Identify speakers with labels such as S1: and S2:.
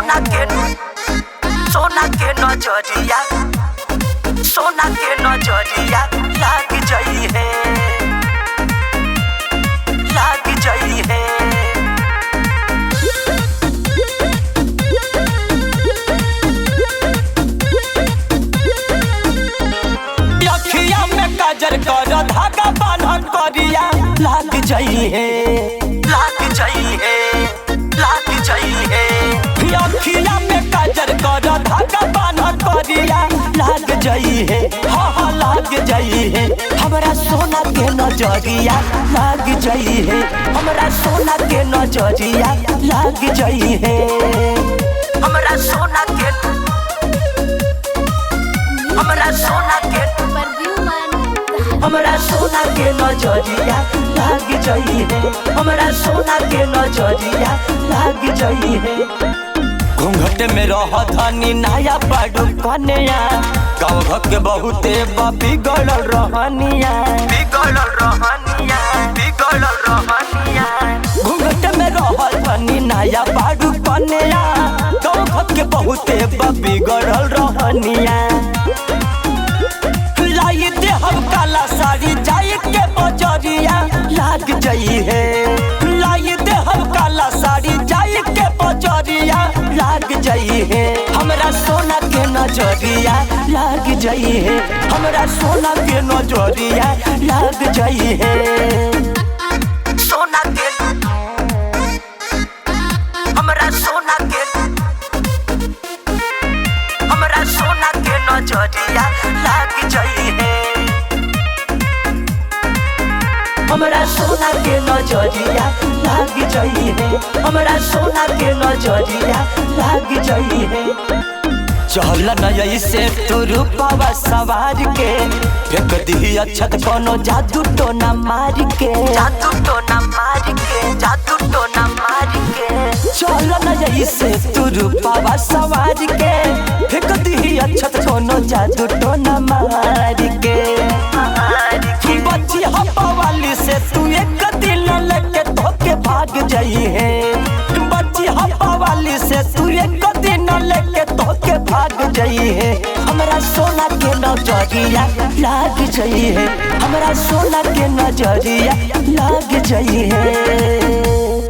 S1: नजरिया सोना के नजरिया लाग जाई है लाग जाई है। अखिया में काजर कर धागा बांधल करिया लाग जाई है लाग जाई है लाग जाई है। अखिया में काजर कर धागा बांधल करिया लाग जाई है हाँ हाँ लाग जाई है। हमरा सोना के नजरिया लाग जाई है हमरा सोना के नजरिया लाग जाई है। हमरा सोना के हमरा सोना के हमरा सोना के नजरिया लाग जाई है हमरा सोना के नजरिया लाग जाई है। घूंघट में रह धनी नया बाडू कन्या गाँव के बहुते बिगड़ल रहनिया बिगड़ल रहनिया बिगड़ल रहनिया। घूंघट में रह धनी नया बाडू कन्या गाँव के बहुते बिगड़ल रहनिया। लाई दे हम काला साड़ी जाई के बजरिया लाग जाई है लाई दे हम काला साड़ी जाई के बजरिया लाग जाई है। हमरा सोना के नजरिया लाग जाई है हमरा सोना के नजरिया लाग जाई है। सोना के हमरा सोना के हमरा सोना के नजरिया लाग जाई है हमरा सोना के नजरिया लाग जाई है हमरा सोना के नजरिया लाग जाई है। चल नई से तू रूपावा सवार के फेंक दी अच्छत कोनो जादू टोना मार के जादू टोना मार के जादू टोना मार के। चल नई से तू रूपावा सवार के फेंक दी अच्छत कोनो जादू टोना मार के। बच्ची हवा वाली से तू एक दिन लेके धोके भाग जाई है बच्ची हवा वाली से तू एक दिन लेके धोके भाग जाई है। हमरा सोना के नजरिया लाग जाई है हमरा सोना के नजरिया लाग जाई है।